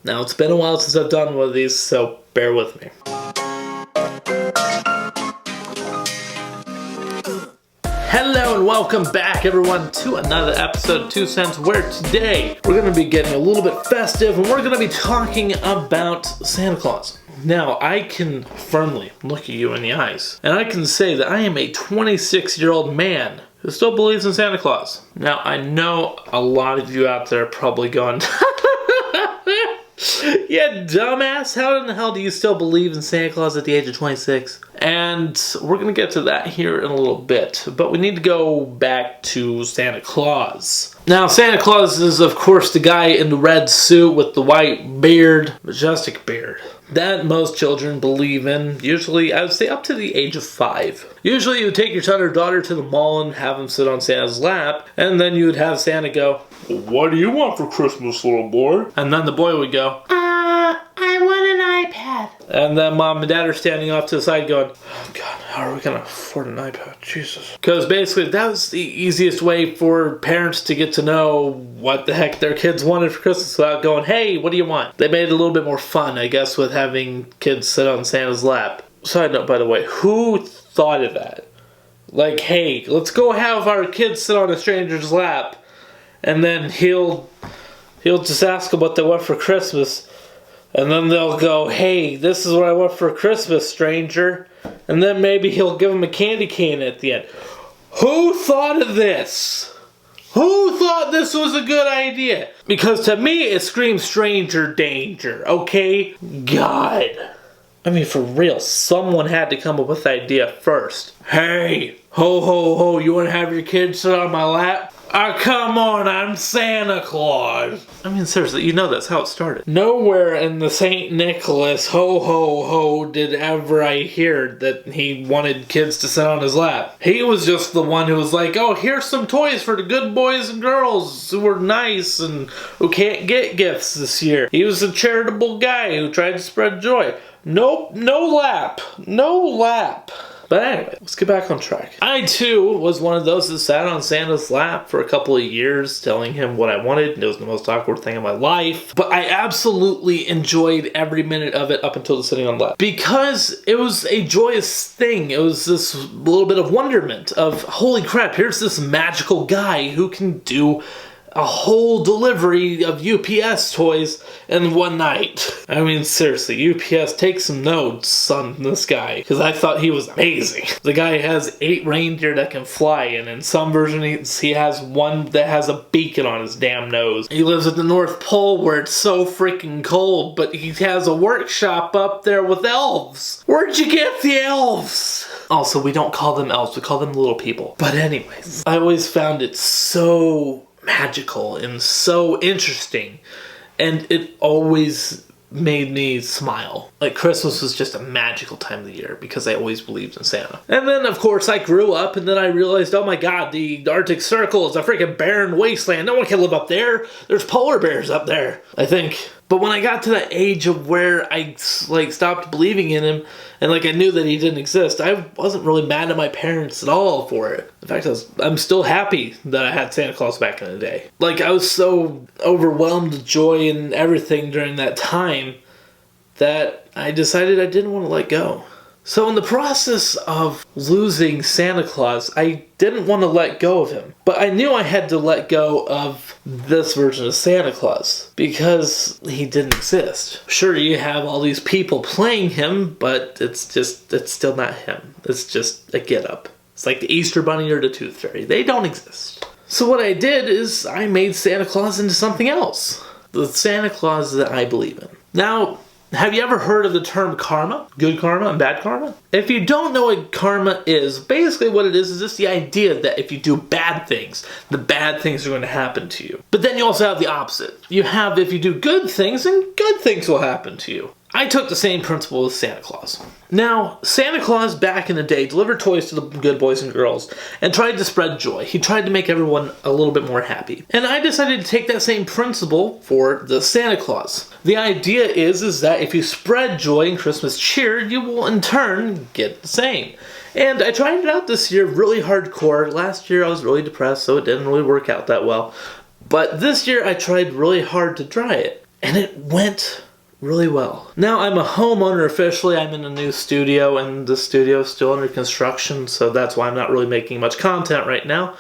Now, it's been a while since I've done one of these, so bear with me. Hello and welcome back, everyone, to another episode of 2 Cents, where today we're going to be getting a little bit festive and we're going to be talking about Santa Claus. Now, I can firmly look at you in the eyes, and I can say that I am a 26-year-old man who still believes in Santa Claus. Now, I know a lot of you out there are probably going, yeah, dumbass, how in the hell do you still believe in Santa Claus at the age of 26? And we're going to get to that here in a little bit, but we need to go back to Santa Claus. Now, Santa Claus is, of course, the guy in the red suit with the white beard, majestic beard, that most children believe in, usually, I would say, up to the age of 5. Usually, you would take your son or daughter to the mall and have them sit on Santa's lap, and then you would have Santa go, "What do you want for Christmas, little boy?" And then the boy would go, "I want an iPad." And then mom and dad are standing off to the side going, "Oh God, how are we going to afford an iPad? Jesus." Because basically that was the easiest way for parents to get to know what the heck their kids wanted for Christmas without going, "Hey, what do you want?" They made it a little bit more fun, I guess, with having kids sit on Santa's lap. Side note, by the way, who thought of that? Like, hey, let's go have our kids sit on a stranger's lap, and then he'll just ask them what they want for Christmas. And then they'll go, "Hey, this is what I want for Christmas, stranger." And then maybe he'll give them a candy cane at the end. Who thought of this? Who thought this was a good idea? Because to me, it screams stranger danger, okay? God. I mean, for real, someone had to come up with the idea first. "Hey, ho, ho, ho, you want to have your kids sit on my lap? Oh, come on, I'm Santa Claus." I mean, seriously, you know that's how it started. Nowhere in the St. Nicholas, ho, ho, ho, did ever I hear that he wanted kids to sit on his lap. He was just the one who was like, "Oh, here's some toys for the good boys and girls who are nice and who can't get gifts this year." He was a charitable guy who tried to spread joy. Nope, no lap. No lap. But anyway, let's get back on track. I, too, was one of those that sat on Santa's lap for a couple of years, telling him what I wanted. It was the most awkward thing in my life. But I absolutely enjoyed every minute of it up until the sitting on the lap. Because it was a joyous thing. It was this little bit of wonderment of, holy crap, here's this magical guy who can do a whole delivery of UPS toys in one night. I mean, seriously, UPS, take some notes on this guy, because I thought he was amazing. The guy has 8 reindeer that can fly, and in some versions he has one that has a beacon on his damn nose. He lives at the North Pole where it's so freaking cold, but he has a workshop up there with elves. Where'd you get the elves? Also, we don't call them elves, we call them little people. But anyways, I always found it so magical and so interesting, and it always made me smile. Like, Christmas was just a magical time of the year because I always believed in Santa. And then, of course, I grew up, and then I realized, oh my God, the Arctic Circle is a freaking barren wasteland. No one can live up there. There's polar bears up there, I think. But when I got to that age of where I, stopped believing in him, and, I knew that he didn't exist, I wasn't really mad at my parents at all for it. In fact, I'm still happy that I had Santa Claus back in the day. I was so overwhelmed with joy and everything during that time that I decided I didn't want to let go. So in the process of losing Santa Claus, I didn't want to let go of him. But I knew I had to let go of this version of Santa Claus because he didn't exist. Sure, you have all these people playing him, but it's still not him. It's just a get-up. It's like the Easter Bunny or the Tooth Fairy. They don't exist. So what I did is I made Santa Claus into something else. The Santa Claus that I believe in. Now, have you ever heard of the term karma? Good karma and bad karma? If you don't know what karma is, basically what it is just the idea that if you do bad things, the bad things are going to happen to you. But then you also have the opposite. You have if you do good things, then good things will happen to you. I took the same principle with Santa Claus. Now, Santa Claus back in the day delivered toys to the good boys and girls and tried to spread joy. He tried to make everyone a little bit more happy. And I decided to take that same principle for the Santa Claus. The idea is that if you spread joy and Christmas cheer, you will in turn get the same. And I tried it out this year really hardcore. Last year I was really depressed, so it didn't really work out that well. But this year I tried really hard to try it. and it went really well. Now I'm a homeowner officially. I'm in a new studio, and the studio is still under construction, so that's why I'm not really making much content right now.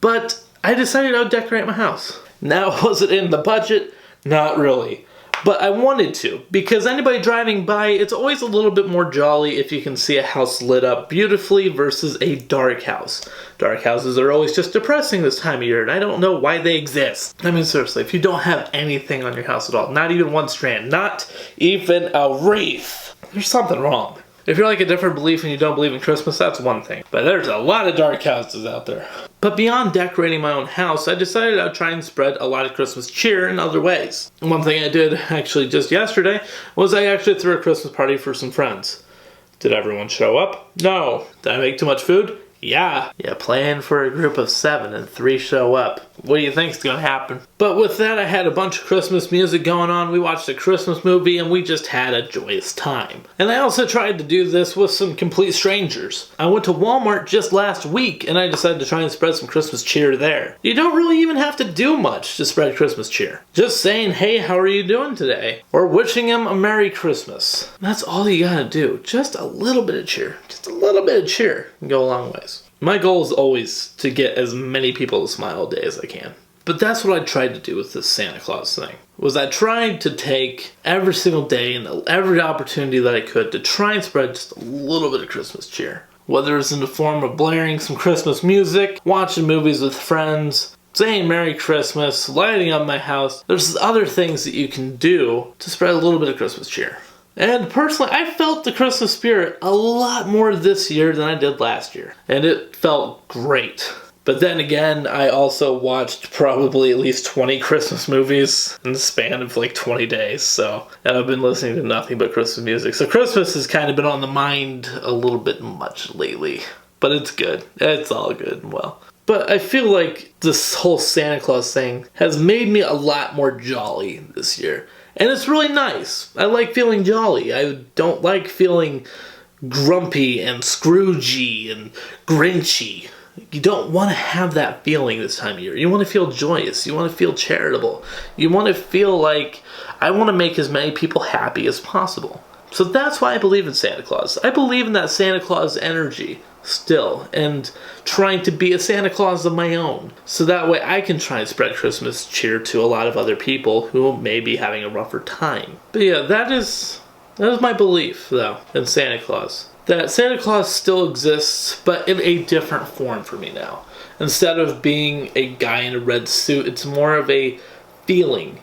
But I decided I would decorate my house. Now, was it in the budget? Not really. But I wanted to, because anybody driving by, it's always a little bit more jolly if you can see a house lit up beautifully versus a dark house. Dark houses are always just depressing this time of year, and I don't know why they exist. I mean, seriously, if you don't have anything on your house at all, not even one strand, not even a wreath, there's something wrong. If you're like a different belief and you don't believe in Christmas, that's one thing. But there's a lot of dark houses out there. But beyond decorating my own house, I decided I'd try and spread a lot of Christmas cheer in other ways. One thing I did actually just yesterday was I actually threw a Christmas party for some friends. Did everyone show up? No. Did I make too much food? Yeah. Yeah, plan for a group of 7 and 3 show up. What do you think's gonna happen? But with that, I had a bunch of Christmas music going on. We watched a Christmas movie and we just had a joyous time. And I also tried to do this with some complete strangers. I went to Walmart just last week and I decided to try and spread some Christmas cheer there. You don't really even have to do much to spread Christmas cheer. Just saying, hey, how are you doing today? Or wishing them a Merry Christmas. That's all you gotta do. Just a little bit of cheer. Just a little bit of cheer can go a long ways. My goal is always to get as many people to smile a day as I can. But that's what I tried to do with this Santa Claus thing. Was I tried to take every single day and every opportunity that I could to try and spread just a little bit of Christmas cheer. Whether it's in the form of blaring some Christmas music, watching movies with friends, saying Merry Christmas, lighting up my house. There's other things that you can do to spread a little bit of Christmas cheer. And personally, I felt the Christmas spirit a lot more this year than I did last year. And it felt great. But then again, I also watched probably at least 20 Christmas movies in the span of like 20 days. And I've been listening to nothing but Christmas music. So Christmas has kind of been on the mind a little bit much lately. But it's good. It's all good and well. But I feel like this whole Santa Claus thing has made me a lot more jolly this year. And it's really nice. I like feeling jolly. I don't like feeling grumpy and Scroogey and Grinchy. You don't want to have that feeling this time of year. You want to feel joyous. You want to feel charitable. You want to feel like I want to make as many people happy as possible. So that's why I believe in Santa Claus. I believe in that Santa Claus energy still, and trying to be a Santa Claus of my own. So that way I can try and spread Christmas cheer to a lot of other people who may be having a rougher time. But yeah, that is my belief, though, in Santa Claus. That Santa Claus still exists, but in a different form for me now. Instead of being a guy in a red suit, it's more of a feeling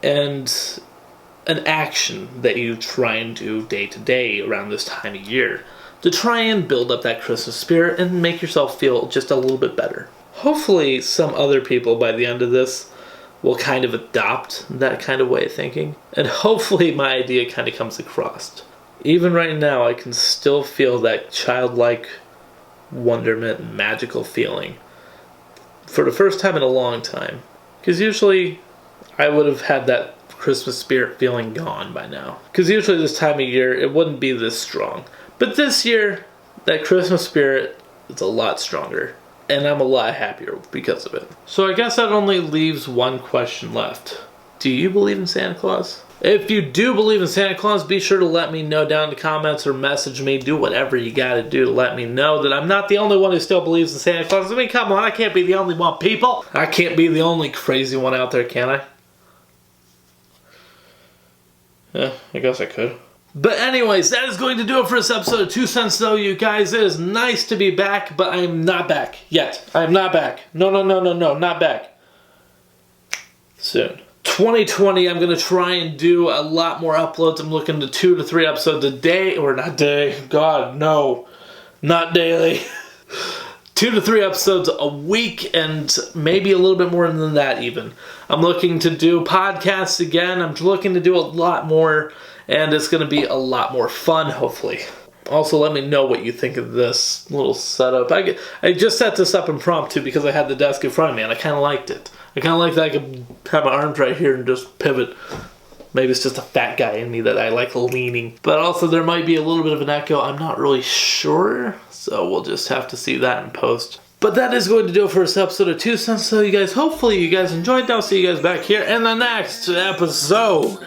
and an action that you try and do day to day around this time of year, to try and build up that Christmas spirit and make yourself feel just a little bit better. Hopefully some other people by the end of this will kind of adopt that kind of way of thinking. And hopefully my idea kind of comes across. Even right now, I can still feel that childlike wonderment and magical feeling for the first time in a long time. Because usually I would have had that Christmas spirit feeling gone by now. Because usually this time of year, it wouldn't be this strong. But this year, that Christmas spirit is a lot stronger. And I'm a lot happier because of it. So I guess that only leaves one question left. Do you believe in Santa Claus? If you do believe in Santa Claus, be sure to let me know down in the comments or message me. Do whatever you gotta do to let me know that I'm not the only one who still believes in Santa Claus. I mean, come on, I can't be the only one, people. I can't be the only crazy one out there, can I? Yeah, I guess I could. But anyways, that is going to do it for this episode of 2 Cents Though, you guys. It is nice to be back, but I am not back yet. I am not back. No, not back. Soon. 2020, I'm going to try and do a lot more uploads. I'm looking to 2 to 3 episodes a day, or not day. God, no. Not daily. 2 to 3 episodes a week, and maybe a little bit more than that even. I'm looking to do podcasts again. I'm looking to do a lot more, and it's going to be a lot more fun, hopefully. Also, let me know what you think of this little setup. I just set this up impromptu because I had the desk in front of me, and I kind of liked it. I kind of like that I could have my arms right here and just pivot. Maybe it's just a fat guy in me that I like leaning. But also, there might be a little bit of an echo. I'm not really sure, so we'll just have to see that in post. But that is going to do it for this episode of 2 Cents. So you guys, hopefully you guys enjoyed. I'll see you guys back here in the next episode.